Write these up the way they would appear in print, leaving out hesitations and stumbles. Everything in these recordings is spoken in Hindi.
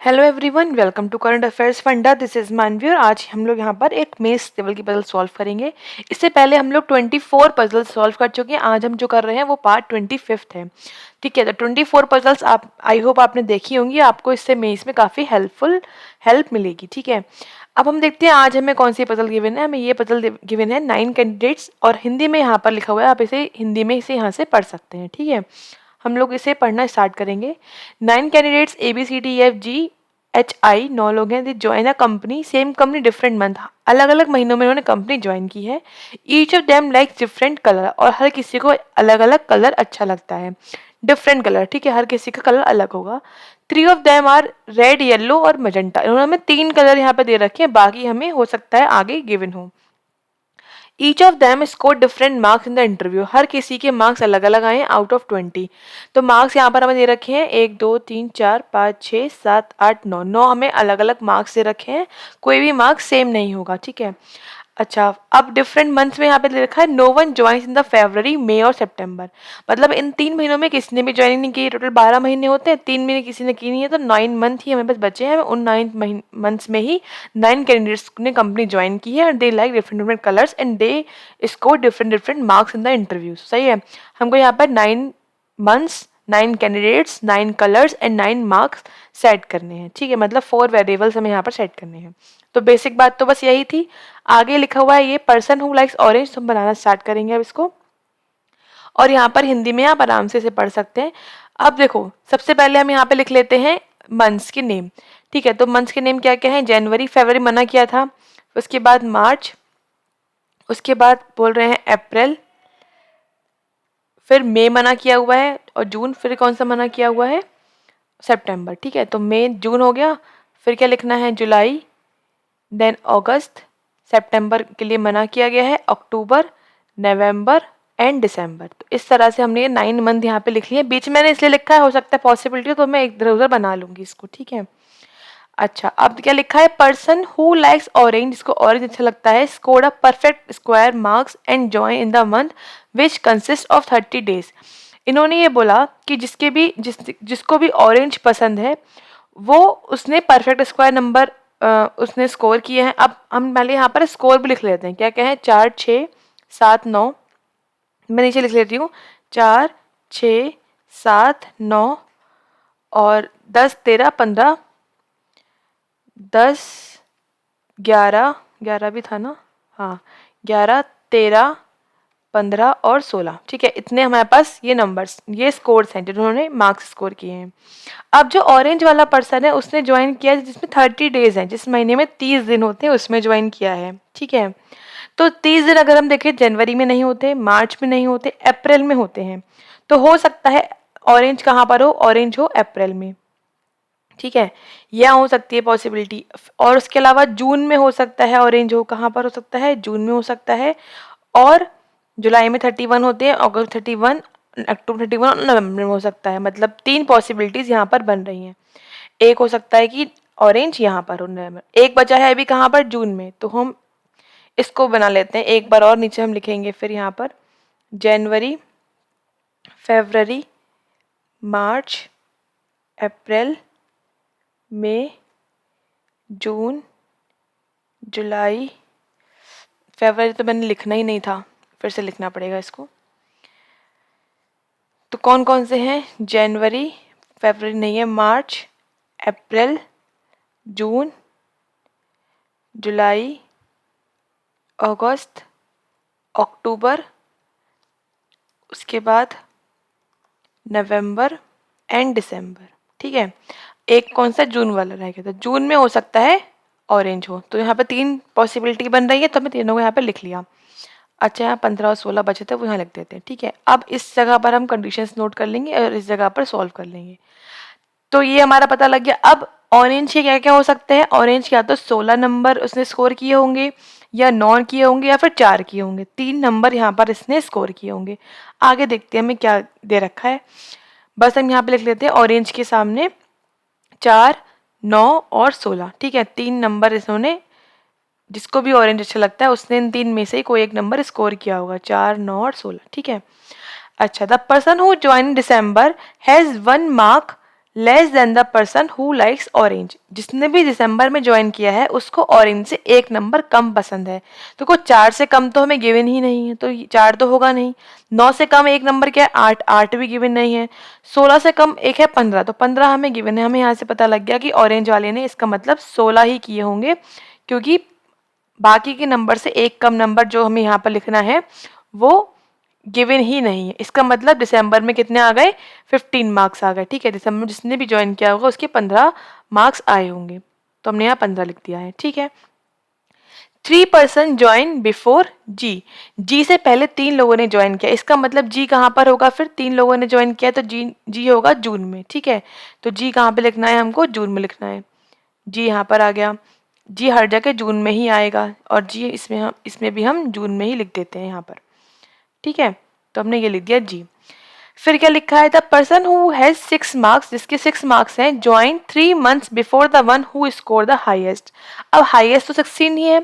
Hello everyone, welcome to current affairs फंडा। दिस इज मानवी और आज हम लोग यहाँ पर एक मेंस लेवल की पजल सॉल्व करेंगे। इससे पहले हम लोग 24 पजल सॉल्व कर चुके हैं। आज हम जो कर रहे हैं वो पार्ट 25 है। ठीक है, तो 24 पजल्स आप आई होप आपने देखी होंगी। आपको इससे मेंस में काफ़ी हेल्प मिलेगी। ठीक है, अब हम देखते हैं आज हमें कौन सी पजल गिवन है। हमें ये पजल गिवन है 9 कैंडिडेट्स और हिंदी में यहाँ पर लिखा हुआ है। आप इसे हिंदी में इसे यहाँ से पढ़ सकते हैं। ठीक है, हम लोग इसे पढ़ना स्टार्ट करेंगे। 9 कैंडिडेट्स ABCDEFGHI 9 लोग हैं। They join a company, same company different month. अलग अलग महीनों में उन्होंने कंपनी ज्वाइन की है। Each of them like different colour, और हर किसी को अलग अलग कलर अच्छा लगता है। डिफरेंट कलर, ठीक है, हर किसी का कलर अलग होगा। 3 of them are red, yellow और मजेंटा। इन्होंने हमें 3 कलर यहाँ पे दे रखे हैं, बाकी हमें हो सकता है आगे गिवन हो। Each of them score different marks in the interview. हर किसी के मार्क्स अलग अलग आए हैं आउट ऑफ 20। तो मार्क्स यहाँ पर हमें दे रखे हैं 1 2 3 4 5 6 7 8 9। 9 हमें अलग अलग मार्क्स दे रखे हैं, कोई भी मार्क्स सेम नहीं होगा। ठीक है, अच्छा, अब डिफरेंट मंथ्स में यहाँ पे दे रखा है no one joins in the February, May और सितंबर। मतलब इन 3 महीनों में किसी ने भी ज्वाइनिंग नहीं की। टोटल 12 महीने होते हैं, 3 महीने किसी ने की नहीं है, तो 9 मंथ ही हमें बस बचे हैं। उन 9 मंथ्स में ही 9 कैंडिडेट्स ने कंपनी ज्वाइन की है। They like different different colours and they score different different marks in the interview. सही है, हमको यहाँ पर 9 months, 9 candidates, 9 colours and 9 marks set करने हैं। ठीक है, मतलब 4 वेरिएबल्स हमें यहाँ पर सेट करने हैं। तो बेसिक बात तो बस यही थी। आगे लिखा हुआ है ये पर्सन हु लाइक्स ऑरेंज, तो हम बनाना स्टार्ट करेंगे अब इसको। और यहाँ पर हिंदी में आप आराम से इसे पढ़ सकते हैं। अब देखो, सबसे पहले हम यहाँ पे लिख लेते हैं मंथ्स के नेम। ठीक है, तो मंथ्स के नेम क्या क्या है? जनवरी, फरवरी मना किया था, उसके बाद मार्च, उसके बाद बोल रहे हैं अप्रैल, फिर मई मना किया हुआ है, और जून, फिर कौन सा मना किया हुआ है? सितंबर। ठीक है, तो मई जून हो गया। फिर क्या लिखना है? जुलाई, देन अगस्त, सितंबर के लिए मना किया गया है, अक्टूबर, नवंबर एंड दिसंबर। तो इस तरह से हमने ये 9 मंथ यहाँ पे लिख लिए। बीच में मैंने इसलिए लिखा है, हो सकता है पॉसिबिलिटी हो तो मैं इधर उधर बना लूंगी इसको। ठीक है, अच्छा, अब क्या लिखा है? पर्सन हु लाइक्स ऑरेंज, जिसको ऑरेंज अच्छा लगता है, scored a perfect square marks and join in the month which consist of 30 days. इन्होंने ये बोला कि जिसको भी ऑरेंज पसंद है वो उसने परफेक्ट स्क्वायर नंबर उसने स्कोर किए हैं। अब हम पहले यहाँ पर स्कोर भी लिख लेते हैं। क्या क्या है? 4 6 7 9। मैं नीचे लिख लेती हूँ 4 6 7 9 और 10 13 15 10 11 11 भी था ना, हाँ, 11 13 15 और 16। ठीक है, इतने हमारे पास ये नंबर्स, ये स्कोर्स हैं जिन्होंने मार्क्स स्कोर किए हैं। अब जो ऑरेंज वाला पर्सन है उसने ज्वाइन किया है जिसमें 30 डेज हैं, जिस महीने में 30 दिन होते हैं उसमें ज्वाइन किया है। ठीक है, तो 30 दिन अगर हम देखें जनवरी में नहीं होते, मार्च में नहीं होते, अप्रैल में होते हैं। तो हो सकता है ऑरेंज कहाँ पर हो? ऑरेंज हो अप्रैल में। ठीक है, यह हो सकती है पॉसिबिलिटी। और उसके अलावा जून में हो सकता है ऑरेंज हो। कहाँ पर हो सकता है? जून में हो सकता है। और जुलाई में 31 होते हैं, अगस्त 31, अक्टूबर 31 और नवंबर में हो सकता है। मतलब 3 पॉसिबिलिटीज यहाँ पर बन रही हैं। एक हो सकता है कि ऑरेंज यहाँ पर हो नवंबर, एक बचा है अभी कहाँ पर? जून में। तो हम इसको बना लेते हैं एक बार और, नीचे हम लिखेंगे फिर यहाँ पर जनवरी, फरवरी, मार्च, अप्रैल, मई, जून, जुलाई, फरवरी तो मैंने लिखना ही नहीं था, फिर से लिखना पड़ेगा इसको। तो कौन कौन से हैं? जनवरी, फरवरी नहीं है, मार्च, अप्रैल, जून, जुलाई, अगस्त, अक्टूबर, उसके बाद नवंबर एंड दिसंबर। ठीक है, एक कौन सा? जून वाला रह गया था। जून में हो सकता है ऑरेंज हो। तो यहाँ पर 3 पॉसिबिलिटी बन रही है, तो हमें तीनों को यहाँ पर लिख लिया। अच्छा, यहाँ 15 और 16 बचे थे, वो यहाँ लिख देते हैं। ठीक है, अब इस जगह पर हम कंडीशंस नोट कर लेंगे और इस जगह पर सॉल्व कर लेंगे। तो ये हमारा पता लग गया। अब ऑरेंज के क्या क्या हो सकते हैं? ऑरेंज के या तो 16 नंबर उसने स्कोर किए होंगे, या 9 किए होंगे, या फिर 4 किए होंगे। 3 नंबर यहाँ पर इसने स्कोर किए होंगे। आगे देखते हैं हमें क्या दे रखा है। बस हम यहाँ पे लिख लेते हैं ऑरेंज के सामने 4 9 और 16। ठीक है, 3 नंबर इन्होंने, जिसको भी ऑरेंज अच्छा लगता है उसने इन 3 में से ही कोई एक नंबर स्कोर किया होगा, 4 9 और 16। ठीक है, अच्छा, the person who join December has 1 mark less than the person who likes orange. जिसने भी दिसंबर में ज्वाइन किया है उसको ऑरेंज से एक नंबर कम पसंद है। तो को 4 से कम तो हमें गिवन ही नहीं है, तो 4 तो होगा नहीं। 9 से कम एक नंबर क्या है, 8, 8 भी गिवन नहीं है। 16 से कम एक है 15, तो 15 हमें गिवन है। हमें यहाँ से पता लग गया कि ऑरेंज वाले ने इसका मतलब 16 ही किए होंगे, क्योंकि बाकी के नंबर से एक कम नंबर जो हमें यहाँ पर लिखना है वो गिवन ही नहीं है। इसका मतलब दिसंबर में कितने आ गए, 15 मार्क्स आ गए। ठीक है, दिसंबर में जिसने भी ज्वाइन किया होगा उसके 15 मार्क्स आए होंगे, तो हमने यहाँ 15 लिख दिया है। ठीक है, 3 पर्सन ज्वाइन बिफोर जी। जी से पहले 3 लोगों ने ज्वाइन किया, इसका मतलब जी कहाँ पर होगा, फिर 3 लोगों ने ज्वाइन किया तो जी होगा जून में। ठीक है, तो जी कहाँ पे लिखना है, हमको जून में लिखना है। जी यहाँ पर आ गया, जी हर जगह जून में ही आएगा, और जी इसमें भी हम जून में ही लिख देते हैं यहाँ पर। ठीक है, तो हमने ये लिख दिया जी। फिर क्या लिखा है, the person who has 6 marks, जिसके 6 मार्क्स हैं, join 3 months before the one who score the highest. अब हाईएस्ट तो 16 ही है,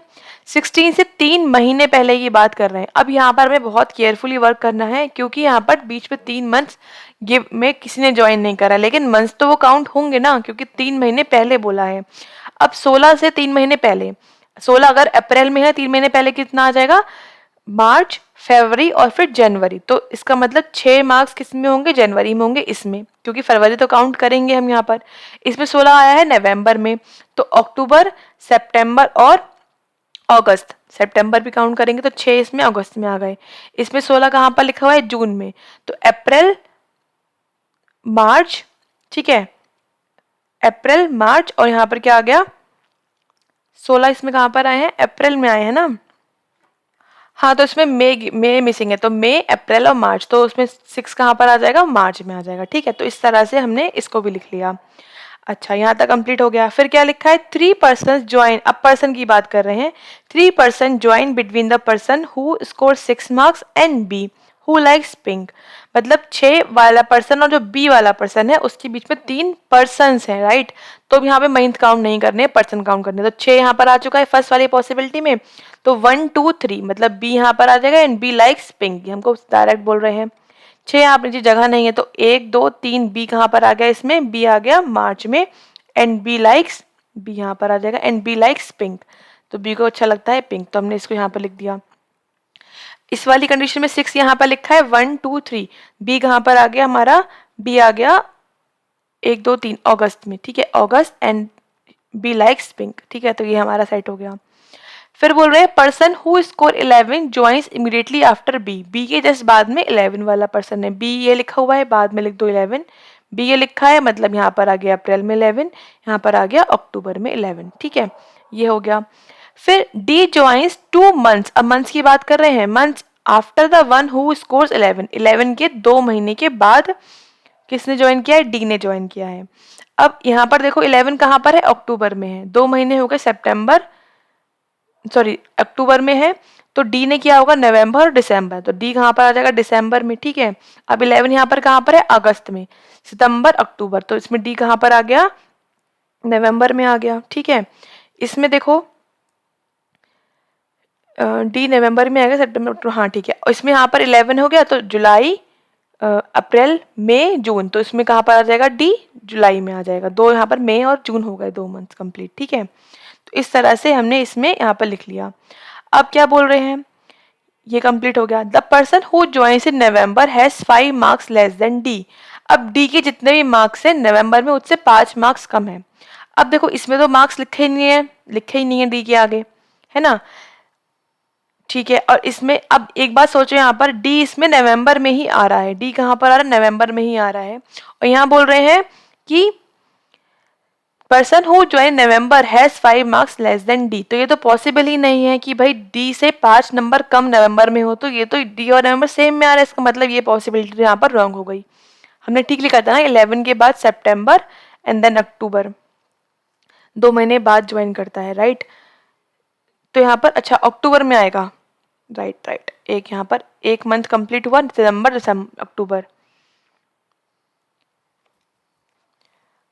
16 से 3 महीने पहले की बात कर रहे हैं। अब यहाँ पर हमें बहुत केयरफुली वर्क करना है, क्योंकि यहाँ पर बीच में 3 मंथ्स गिव में किसी ने ज्वाइन नहीं करा, लेकिन मंथ्स तो वो काउंट होंगे ना, क्योंकि 3 महीने पहले बोला है। अब 16 से 3 महीने पहले, 16 अगर अप्रैल में है, 3 महीने पहले कितना आ जाएगा, मार्च, फरवरी और फिर जनवरी। तो इसका मतलब 6 मार्क्स किस में होंगे, जनवरी में होंगे इसमें, क्योंकि फरवरी तो काउंट करेंगे हम यहाँ पर। इसमें 16 आया है नवंबर में, तो अक्टूबर, सितंबर और अगस्त, सितंबर भी काउंट करेंगे तो 6 इसमें अगस्त में आ गए। इसमें 16 कहाँ पर लिखा हुआ है, जून में, तो अप्रैल, मार्च, ठीक है, अप्रैल, मार्च और यहाँ पर क्या आ गया, 16 इसमें कहाँ पर आए हैं, अप्रैल में आए हैं ना। हाँ, तो इसमें मई मिसिंग है, तो मई, अप्रैल और मार्च, तो उसमें 6 कहाँ पर आ जाएगा, मार्च में आ जाएगा। ठीक है, तो इस तरह से हमने इसको भी लिख लिया। अच्छा, यहाँ तक कंप्लीट हो गया। फिर क्या लिखा है, 3 पर्सन ज्वाइन, अब पर्सन की बात कर रहे हैं। 3 person join between the person who score 6 marks and B who likes pink. मतलब 6 वाला पर्सन और जो बी वाला पर्सन है उसके बीच में 3 पर्सन हैं, राइट। तो यहाँ पे मंथ काउंट नहीं करने, पर्सन काउंट करने। तो 6 यहाँ पर आ चुका है फर्स्ट वाली पॉसिबिलिटी में, तो 1, 2, 3 मतलब बी यहाँ पर आ जाएगा, एंड बी लाइक्स पिंक, हमको डायरेक्ट बोल रहे हैं। 6 यहाँ पर जगह नहीं है, तो 1, 2, 3 बी कहाँ पर आ गया, इसमें बी आ गया मार्च में, एंड बी लाइक्स, बी यहाँ पर आ जाएगा, एंड बी लाइक्स पिंक, तो बी को अच्छा लगता है पिंक, तो हमने इसको यहाँ पर लिख दिया। इस वाली कंडीशन में 6 यहाँ पर लिखा है, 1, 2, 3 बी कहाँ पर आ गया हमारा, बी आ गया 1, 2, 3 अगस्त में। ठीक है, अगस्त, एंड बी लाइक्स पिंक। ठीक है, तो ये हमारा सेट हो गया। फिर बोल रहे हैं person who score 11 joins immediately after B. B के जस्ट बाद में 11 वाला पर्सन है, बी ये लिखा हुआ है, बाद में लिख दो 11। बी ये लिखा है, मतलब यहाँ पर आ गया अप्रैल में 11, यहाँ पर आ गया अक्टूबर में 11। ठीक है, ये हो गया। फिर डी ज्वाइंस 2 मंथ्स, अब मंथ्स की बात कर रहे हैं, months after the one who scores 11, 11 के 2 महीने के बाद किसने ज्वाइन किया है, डी ने ज्वाइन किया है। अब यहाँ पर देखो 11 कहाँ पर है, अक्टूबर में है, 2 महीने हो गए सितंबर, सॉरी अक्टूबर में है, तो डी ने किया होगा नवंबर और दिसंबर, तो डी कहाँ पर आ जाएगा, दिसंबर में। ठीक है, अब 11 यहाँ पर कहाँ पर है, अगस्त में, सितंबर, अक्टूबर, तो इसमें डी कहाँ पर आ गया, नवंबर में आ गया। ठीक है, इसमें देखो डी नवंबर में आ गया, सितंबर, अक्टूबर, हाँ ठीक है, इसमें यहाँ पर 11 हो गया, तो जुलाई, अप्रैल, मई, जून, तो इसमें कहाँ पर आ जाएगा, डी जुलाई में आ जाएगा। 2 यहाँ पर मई और जून हो गए, 2 मंथ कंप्लीट। ठीक है, तो इस तरह से हमने इसमें यहाँ पर लिख लिया। अब क्या बोल रहे हैं, ये कंप्लीट हो गया। The person who joins in November has 5 marks less than D. अब डी के जितने भी मार्क्स हैं नवंबर में उससे 5 मार्क्स कम है। अब देखो इसमें तो मार्क्स लिखे ही नहीं है डी के आगे, है ना। ठीक है, और इसमें अब एक बात सोचो, यहाँ पर डी इसमें नवंबर में ही आ रहा है, डी कहाँ पर आ रहा है, नवंबर में ही आ रहा है, और यहाँ बोल रहे हैं कि person who join November has 5 marks less than D. तो ये तो पॉसिबल ही नहीं है कि भाई डी से 5 नंबर कम नवंबर में हो, तो ये तो डी और नवंबर सेम में आ रहा है, इसका मतलब ये पॉसिबिलिटी यहाँ पर रॉन्ग हो गई। हमने ठीक लिखा था ना, 11 के बाद सितंबर एंड देन अक्टूबर, 2 महीने बाद ज्वाइन करता है, राइट। तो यहाँ पर अच्छा अक्टूबर में आएगा, राइट राइट, एक यहाँ पर 1 मंथ कंप्लीट हुआ, सितंबर, दिसंबर, अक्टूबर।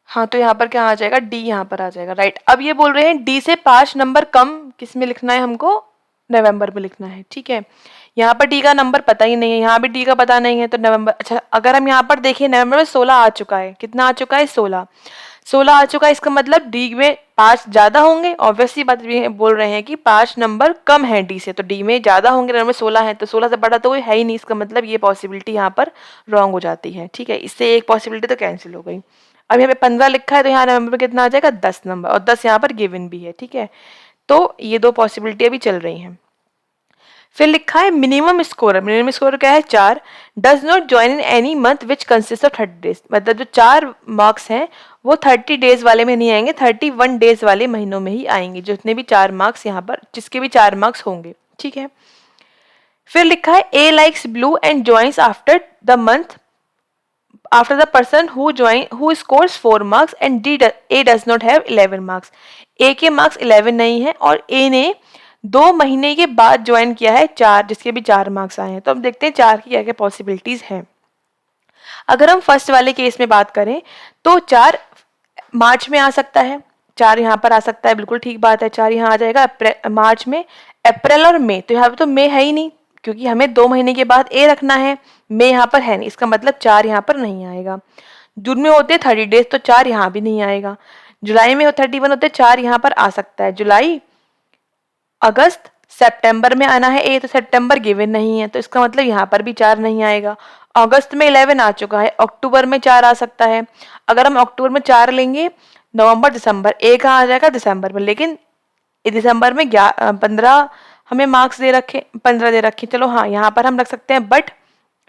हाँ, तो यहाँ पर क्या आ जाएगा, डी यहाँ पर आ जाएगा, राइट। अब ये बोल रहे हैं डी से 5 नंबर कम किस में लिखना है हमको, नवंबर में लिखना है। ठीक है, यहाँ पर डी का नंबर पता ही नहीं है, यहाँ भी डी का पता नहीं है, तो नवंबर, अच्छा अगर हम यहाँ पर देखें नवंबर में 16 आ चुका है, कितना आ चुका है 16, 16 आ चुका है, इसका मतलब डी में 5 ज्यादा होंगे, ऑब्वियसली बात भी बोल रहे हैं कि 5 नंबर कम है डी से, तो डी में ज्यादा होंगे, नंबर 16 है तो 16 से बड़ा तो कोई है ही नहीं, इसका मतलब ये पॉसिबिलिटी यहाँ पर रॉन्ग हो जाती है। ठीक है, इससे एक पॉसिबिलिटी तो कैंसिल हो गई। अब यहाँ पे 15 लिखा है तो यहाँ नवंबर में कितना आ जाएगा 10 नंबर, और 10 यहाँ पर गिवन भी है। ठीक है, तो ये दो पॉसिबिलिटी अभी चल रही हैं। फिर लिखा है मिनिमम स्कोर, मिनिमम स्कोर क्या है 4, does not join in any month which consist of 30 days, मतलब जो 4 मार्क्स हैं वो 30 डेज वाले में नहीं आएंगे, 31 डेज वाले महीनों में ही आएंगे, जितने भी 4 मार्क्स यहाँ पर, जिसके भी 4 मार्क्स होंगे। ठीक है, फिर लिखा है A likes blue and joins after the month after the person who scores 4 marks and A does not have 11 marks, A के मार्क्स 11 नहीं है और A ने 2 महीने के बाद ज्वाइन किया है 4, जिसके भी 4 मार्क्स आए हैं। तो अब देखते हैं 4 की क्या क्या पॉसिबिलिटीज हैं। अगर हम फर्स्ट वाले केस में बात करें तो 4 मार्च में आ सकता है, 4 यहाँ पर आ सकता है, बिल्कुल ठीक बात है, 4 यहाँ आ जाएगा मार्च में, अप्रैल और मई, तो यहाँ पर तो मई है ही नहीं क्योंकि हमें 2 महीने के बाद ए रखना है, मई यहाँ पर है नहीं, इसका मतलब 4 यहाँ पर नहीं आएगा। जून में होते 30 डेज तो 4 यहाँ भी नहीं आएगा। जुलाई में 31 होते 4 यहाँ पर आ सकता है, जुलाई, अगस्त, सितंबर में आना है ए, तो सितंबर गिवन नहीं है तो इसका मतलब यहाँ पर भी 4 नहीं आएगा। अगस्त में 11 आ चुका है, अक्टूबर में 4 आ सकता है, अगर हम अक्टूबर में 4 लेंगे, नवंबर दिसंबर, ए कहाँ आ जाएगा दिसंबर में, लेकिन दिसंबर में 15 हमें मार्क्स दे रखे, 15 दे रखे, चलो हाँ यहाँ पर हम रख सकते हैं, बट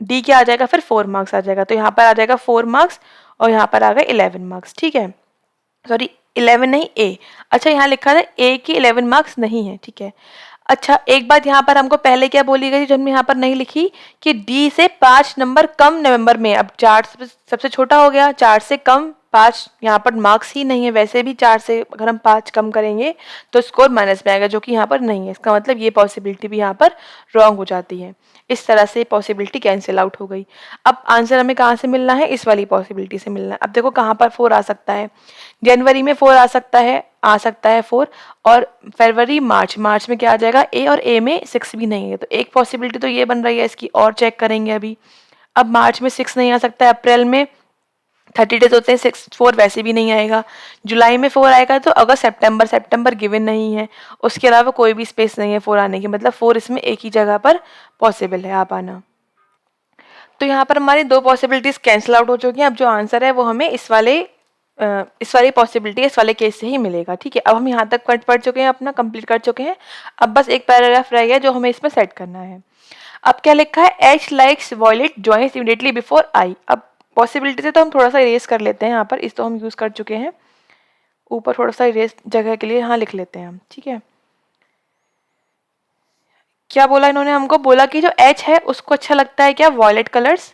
डी क्या आ जाएगा फिर 4 मार्क्स आ जाएगा, तो यहाँ पर आ जाएगा 4 मार्क्स और यहाँ पर आ गए 11 मार्क्स। ठीक है, सॉरी 11 नहीं ए, अच्छा यहाँ लिखा था ए की 11 मार्क्स नहीं है। ठीक है, अच्छा एक बात यहाँ पर हमको पहले क्या बोली गई जो हमने यहाँ पर नहीं लिखी कि डी से 5 नंबर कम नवंबर में, अब 4 सबसे छोटा हो गया, 4 से कम 5 यहाँ पर मार्क्स ही नहीं है, वैसे भी 4 से अगर हम 5 कम करेंगे तो स्कोर माइनस में आएगा, जो कि यहाँ पर नहीं है, इसका मतलब ये पॉसिबिलिटी भी यहाँ पर रॉन्ग हो जाती है। इस तरह से पॉसिबिलिटी कैंसिल आउट हो गई। अब आंसर हमें कहाँ से मिलना है, इस वाली पॉसिबिलिटी से मिलना है। अब देखो कहाँ पर 4 आ सकता है, जनवरी में 4 आ सकता है 4, और फरवरी मार्च, मार्च में क्या आ जाएगा ए, और ए में 6 भी नहीं है, तो एक पॉसिबिलिटी तो ये बन रही है इसकी, और चेक करेंगे अभी। अब मार्च में 6 नहीं आ सकता है, अप्रैल में 30 डेज होते हैं, 4 वैसे भी नहीं आएगा, जुलाई में 4 आएगा, तो अगस्त सितंबर, सितंबर गिवन नहीं है, उसके अलावा कोई भी स्पेस नहीं है 4 आने की, मतलब 4 इसमें एक ही जगह पर पॉसिबल है आ पाना। तो यहाँ पर हमारी 2 पॉसिबिलिटीज कैंसिल आउट हो चुकी हैं। अब जो आंसर है वो हमें इस वाली पॉसिबिलिटी, इस वाले केस से ही मिलेगा। ठीक है, अब हम यहाँ तक पढ़ चुके हैं, अपना कंप्लीट कर चुके हैं, अब बस एक पैराग्राफ रह गया जो हमें इसमें सेट करना है। अब क्या लिखा है, H likes violet joins immediately before I. अब पॉसिबिलिटी से तो हम थोड़ा सा इरेज कर लेते हैं, यहाँ पर इस तो हम यूज कर चुके हैं, ऊपर थोड़ा सा इरेज जगह के लिए यहाँ लिख लेते हैं हम। ठीक है, क्या बोला इन्होंने, हमको बोला कि जो एच है उसको अच्छा लगता है क्या, वॉयलेट कलर्स,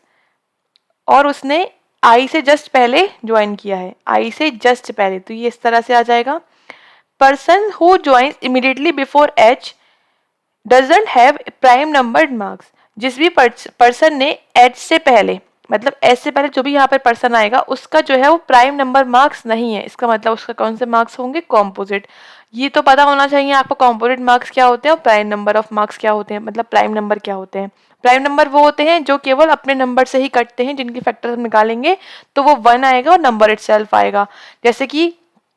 और उसने आई से जस्ट पहले ज्वाइन किया है, आई से जस्ट पहले, तो ये इस तरह से आ जाएगा। Person who joins immediately before H doesn't have prime numbered marks, जिस भी पर्सन ने एच से पहले, मतलब एच से पहले जो भी यहाँ पर पर्सन आएगा उसका जो है वो प्राइम नंबर मार्क्स नहीं है, इसका मतलब उसका कौन से मार्क्स होंगे, कॉम्पोजिट। ये तो पता होना चाहिए आपको कॉम्पोजिट मार्क्स क्या होते हैं और प्राइम नंबर ऑफ मार्क्स क्या होते हैं, मतलब प्राइम नंबर क्या होते हैं। प्राइम नंबर वो होते हैं जो केवल अपने नंबर से ही कटते हैं, जिनकी फैक्टर हम निकालेंगे तो वो 1 आएगा और नंबर इटसेल्फ आएगा। जैसे कि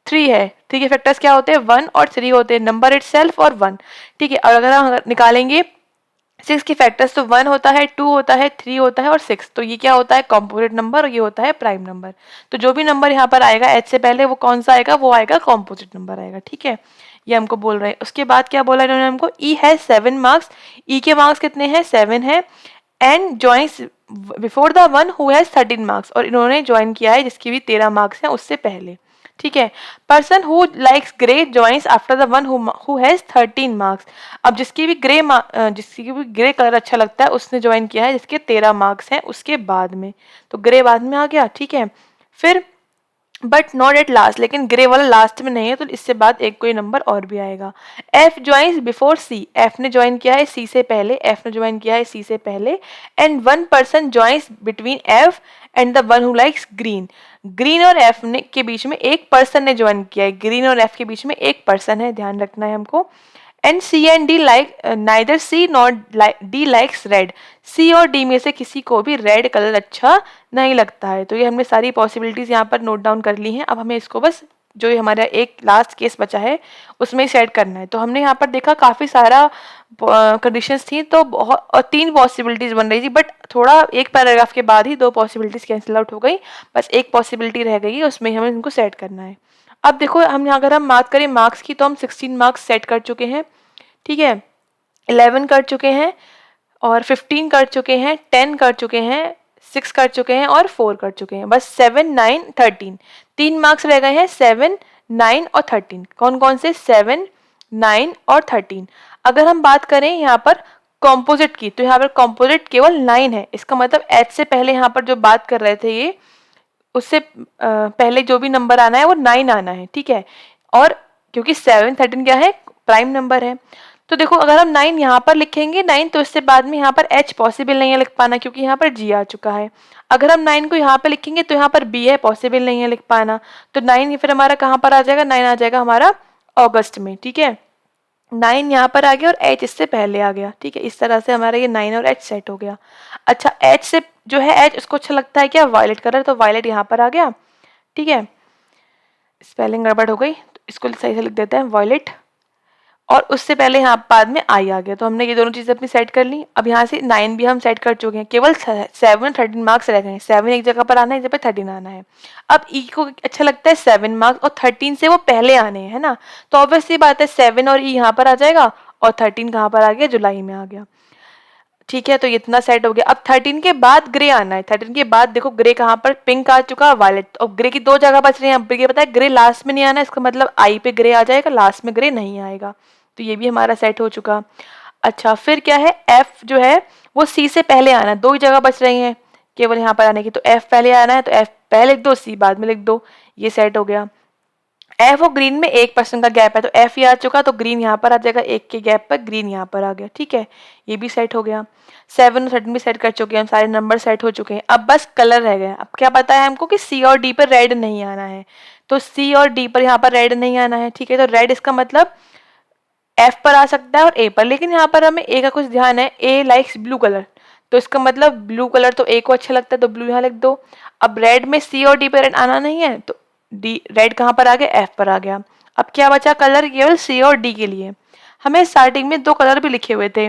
3 है, 3 के फैक्टर्स क्या होते हैं, 1 और 3 होते हैं, नंबर इटसेल्फ और 1। ठीक है, और अगर हम निकालेंगे 6 के फैक्टर्स तो 1 होता है, 2 होता है, 3 होता है और 6, तो ये क्या होता है, कॉम्पोजिट नंबर, और ये होता है प्राइम नंबर। तो जो भी नंबर यहाँ पर आएगा एच से पहले वो कौन सा आएगा, वो आएगा कॉम्पोजिट नंबर आएगा। ठीक है, ये हमको बोल रहे हैं। उसके बाद क्या बोला इन्होंने हमको, ई हैज 7 मार्क्स, ई के मार्क्स कितने हैं, 7 है, and joins before the one who has 13 marks, और इन्होंने ज्वाइन किया है जिसकी भी 13 मार्क्स हैं उससे पहले। ठीक है, person who likes grey joins after the one who has 13 marks, अब जिसकी भी ग्रे कलर अच्छा लगता है उसने ज्वाइन किया है जिसके 13 मार्क्स हैं उसके बाद में, तो ग्रे बाद में आ गया। ठीक है, फिर बट नॉट एट लास्ट, लेकिन ग्रे वाला लास्ट में नहीं है तो इससे बाद एक कोई नंबर और भी आएगा। एफ ज्वाइंस बिफोर सी, एफ ने ज्वाइन किया है सी से पहले, एफ ने ज्वाइन किया है सी से पहले, and one person joins between F and the one who likes green, green और एफ ने के बीच में एक पर्सन ने ज्वाइन किया है, ग्रीन और एफ के बीच में एक पर्सन है, ध्यान रखना है हमको। And C and D like neither C not D likes red. C और डी में से किसी को भी रेड कलर अच्छा नहीं लगता है। तो ये हमने सारी पॉसिबिलिटीज यहाँ पर नोट डाउन कर ली हैं। अब हमें इसको बस जो ये हमारा एक लास्ट केस बचा है उसमें सेट करना है। तो हमने यहाँ पर देखा काफ़ी सारा कंडीशंस थी, तो बहुत और 3 पॉसिबिलिटीज बन रही थी, बट थोड़ा एक पैराग्राफ के बाद ही 2 पॉसिबिलिटीज कैंसिल आउट हो गई, बस एक पॉसिबिलिटी रह गई, उसमें हमें इनको सेट करना है। अब देखो हम यहाँ अगर हम बात करें मार्क्स की, तो हम 16 मार्क्स सेट कर चुके हैं, ठीक है, 11 कर चुके हैं और 15 कर चुके हैं, 10 कर चुके हैं, 6 कर चुके हैं और 4 कर चुके हैं। बस 7, 9, 13 3 मार्क्स रह गए हैं, 7, 9 और 13। कौन कौन से? 7, 9 और 13। अगर हम बात करें यहाँ पर कॉम्पोजिट की, तो यहाँ पर कॉम्पोजिट केवल 9 है। इसका मतलब एच से पहले यहाँ पर जो बात कर रहे थे ये, उससे पहले जो भी नंबर आना है वो 9 आना है, ठीक है। और क्योंकि 7, 13 क्या है? प्राइम नंबर है। तो देखो अगर हम 9 यहाँ पर लिखेंगे 9, तो इससे बाद में यहाँ पर एच पॉसिबल नहीं है लिख पाना, क्योंकि यहाँ पर जी आ चुका है। अगर हम 9 को यहाँ पर लिखेंगे तो यहाँ पर बी है, पॉसिबल नहीं है लिख पाना। तो 9 फिर हमारा कहाँ पर आ जाएगा? 9 आ जाएगा हमारा अगस्त में, ठीक है। 9 यहाँ पर आ गया और एच इससे पहले आ गया, ठीक है। इस तरह से हमारा ये 9 और एच सेट हो गया। अच्छा, एच से जो है एच उसको अच्छा लगता है क्या? वायलेट कलर, तो वायलेट यहाँ पर आ गया, ठीक है। स्पेलिंग गड़बड़ हो गई, तो इसको सही से लिख देते हैं वायलेट। और उससे पहले यहाँ बाद में आई आ गया, तो हमने ये दोनों चीज़ें अपनी सेट कर ली। अब यहाँ से 9 भी हम सेट कर चुके हैं, केवल 7, 13 मार्क्स रह गए हैं। 7 एक जगह पर आना है, इस जगह पर 13 आना है। अब ई को अच्छा लगता है 7 मार्क्स, और 13 से वो पहले आने हैं, है ना। तो ऑब्वियसली बात है 7 और ई यहाँ पर आ जाएगा, और 13 कहाँ पर आ गया? जुलाई में आ गया, ठीक है। तो इतना सेट हो गया। अब 13 के बाद ग्रे आना है। 13 के बाद देखो ग्रे कहाँ पर? पिंक आ चुका, वायलेट, और ग्रे की 2 जगह बच रही हैं। अब ये पता है ग्रे लास्ट में नहीं आना, इसका मतलब आई पे ग्रे आ जाएगा, लास्ट में ग्रे नहीं आएगा। तो ये भी हमारा सेट हो चुका। अच्छा, फिर क्या है? एफ जो है वो सी से पहले आना है। 2 ही जगह बच रही हैं केवल यहाँ पर आने की, तो एफ पहले आना है, तो एफ पहले लिख दो, सी बाद में लिख दो, ये सेट हो गया। एफ और ग्रीन में 1% का गैप है, तो एफ ये आ चुका, तो ग्रीन यहाँ पर आ जाएगा, 1 के गैप पर ग्रीन यहाँ पर आ गया, ठीक है। ये भी सेट हो गया। 7 और 13 भी सेट कर चुके हैं, सारे नंबर सेट हो चुके हैं। अब बस कलर रह गए। अब क्या पता है हमको कि सी और डी पर रेड नहीं आना है, तो सी और डी पर यहाँ पर रेड नहीं आना है, ठीक है। तो रेड इसका मतलब एफ पर आ सकता है और ए पर, लेकिन यहाँ पर हमें ए का कुछ ध्यान है, ए लाइक्स ब्लू कलर, तो इसका मतलब ब्लू कलर तो ए को अच्छा लगता है, तो ब्लू यहाँ लिख दो। अब रेड में सी और डी पर रेड आना नहीं है, तो डी रेड कहाँ पर आ गया? एफ पर आ गया। अब क्या बचा? कलर केवल सी और डी के लिए। हमें स्टार्टिंग में 2 कलर भी लिखे हुए थे,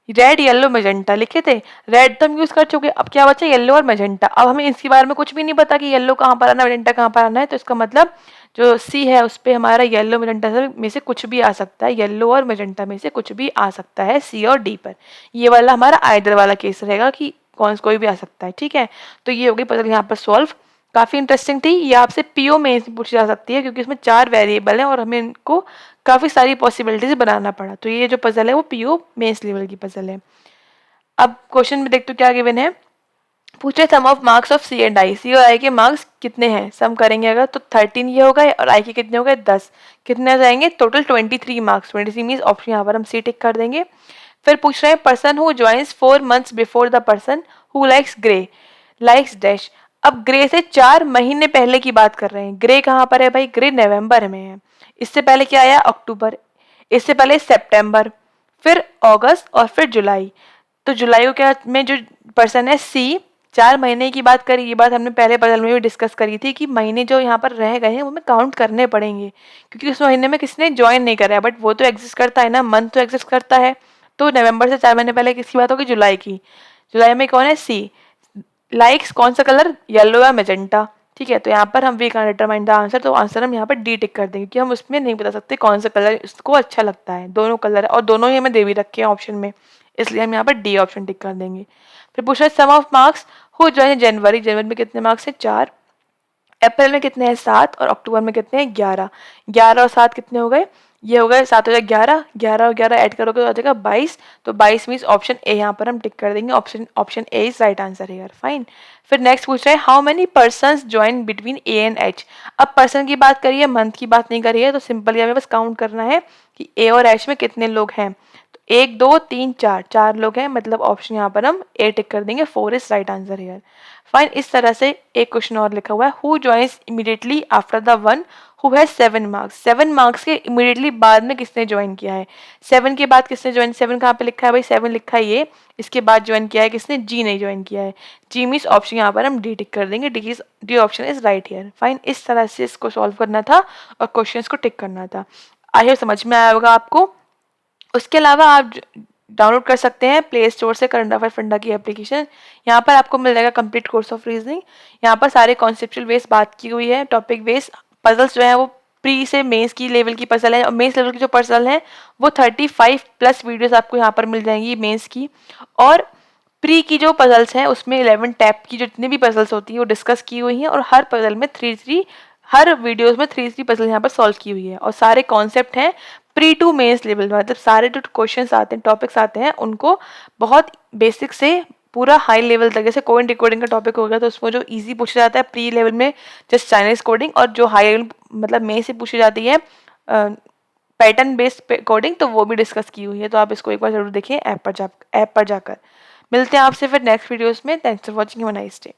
रेड, येलो, मैजेंटा लिखे थे। रेड तो हम यूज कर चुके, अब क्या बचा? येलो और मैजेंटा। अब हमें इसके बारे में कुछ भी नहीं पता कि येलो कहाँ पर आना है, मैजेंटा कहाँ पर आना है, तो इसका मतलब जो सी है उस पर हमारा येलो मैजेंटा में से कुछ भी आ सकता है, येलो और मैजेंटा में से कुछ भी आ सकता है सी और डी पर। ये वाला हमारा आइदर वाला केस रहेगा कि कोई भी आ सकता है, ठीक है। तो ये होगी पजल यहाँ पर सॉल्व। काफ़ी इंटरेस्टिंग थी ये, आपसे पीओ में पूछी जा सकती है, क्योंकि इसमें 4 वेरिएबल हैं और हमें इनको काफ़ी सारी पॉसिबिलिटीज बनाना पड़ा। तो ये जो पजल है वो पीओ मेंस लेवल की पजल है। अब क्वेश्चन में देखते हो क्या गिवन है। पूछे sum of marks of C and I. C और आई के मार्क्स कितने हैं? सम करेंगे अगर तो 13 ये हो गए, और आई के कितने हो गए? 10। कितने आ जाएंगे? Total 23 marks. 23 मीन्स ऑप्शन यहाँ पर हम सी टिक कर देंगे। फिर पूछ रहे हैं person who joins 4 months before the person who likes grey likes dash. अब ग्रे से 4 महीने पहले की बात कर रहे हैं। ग्रे कहाँ पर है भाई? ग्रे नवंबर में है। इससे पहले क्या आया? अक्टूबर। इससे पहले सितंबर, फिर अगस्त और फिर जुलाई। तो जुलाई को क्या में जो पर्सन है सी, 4 महीने की बात करी। ये बात हमने पहले पजल में भी डिस्कस करी थी कि महीने जो यहाँ पर रह गए हैं वो हमें काउंट करने पड़ेंगे, क्योंकि उस महीने में किसने ज्वाइन नहीं करा है, बट वो तो एग्जिस्ट करता है ना, मंथ तो एग्जिस्ट करता है। तो नवंबर से 4 महीने पहले किसकी बात होगी? जुलाई की। जुलाई में कौन है? सी। लाइक्स कौन सा कलर? येलो या मैजेंटा, ठीक है। तो यहाँ पर हम we can determine the answer, तो आंसर हम यहाँ पर डी टिक कर देंगे, कि हम उसमें नहीं बता सकते कौन सा कलर उसको अच्छा लगता है। दोनों कलर है और दोनों ही हमें दे भी रखे हैं ऑप्शन में, इसलिए हम यहाँ पर डी ऑप्शन टिक कर देंगे। फिर पूछा सम ऑफ मार्क्स हो जो है जनवरी। जनवरी में कितने मार्क्स है? 4। अप्रैल में कितने हैं? 7। और अक्टूबर में कितने हैं? 11। 11 और 7 कितने हो गए? ये हो गए 7 हो जाए 11, 11 और 11 ऐड करोगे तो आ जाएगा 22। तो 22 मीन्स ऑप्शन ए यहाँ पर हम टिक कर देंगे। Option A is right answer है यार, फाइन। फिर नेक्स्ट पूछ रहे हैं how many persons join between A and H. अब पर्सन की बात करिए, मंथ की बात नहीं करिए, तो सिंपली हमें बस काउंट करना है कि ए और एच में कितने लोग हैं। तो 1 2 3 4, 4 लोग हैं, मतलब ऑप्शन यहाँ पर हम ए टिक कर देंगे। 4 is right answer here, fine. इस तरह से एक क्वेश्चन और लिखा हुआ है who joins immediately after the one who has 7 marks. 7 marks के इमीडिएटली बाद में किसने ज्वाइन किया है? 7 के बाद किसने ज्वाइन, 7 कहाँ पे लिखा है भाई? 7 लिखा है ये, इसके बाद ज्वाइन किया है किसने? जी ने ज्वाइन किया है। जी मीन्स ऑप्शन यहाँ पर हम डी टिक कर देंगे। D option is right here. Fine, इस तरह से इसको सॉल्व करना था और क्वेश्चंस को टिक करना था। आई होप समझ में आया होगा आपको। उसके अलावा आप डाउनलोड कर सकते हैं प्ले स्टोर से करंट अफेयर फंडा की एप्लीकेशन। यहाँ पर आपको मिल जाएगा कंप्लीट कोर्स ऑफ रीजनिंग। यहाँ पर सारे कॉन्सेप्चुअल बेस बात की हुई है, टॉपिक बेस पजल्स जो है वो प्री से मेंस की लेवल की पजल है, और मेंस लेवल की जो पजल है वो 35 प्लस वीडियोस आपको यहाँ पर मिल जाएंगी मेंस की। और प्री की जो पजल्स हैं उसमें 11 टैप की जो जितनी भी पजल्स होती हैं वो डिस्कस की हुई हैं, और हर पजल में 3 हर वीडियोस में 3 पजल यहाँ पर सॉल्व की हुई है, और सारे कॉन्सेप्ट हैं प्री टू मेंस लेवल में। मतलब सारे जो क्वेश्चंस आते हैं, टॉपिक्स आते हैं, उनको बहुत बेसिक से पूरा हाई लेवल तक, जैसे कोडिंग डिकोडिंग का टॉपिक हो गया तो उसमें जो इजी पूछा जाता है प्री लेवल में जस्ट चाइनीज कोडिंग, और जो हाई लेवल मतलब मेन से पूछी जाती है पैटर्न बेस्ड कोडिंग, तो वो भी डिस्कस की हुई है। तो आप इसको एक बार जरूर देखें ऐप पर जाकर। मिलते हैं आपसे फिर नेक्स्ट वीडियोस में। Thanks for watching, have a nice day.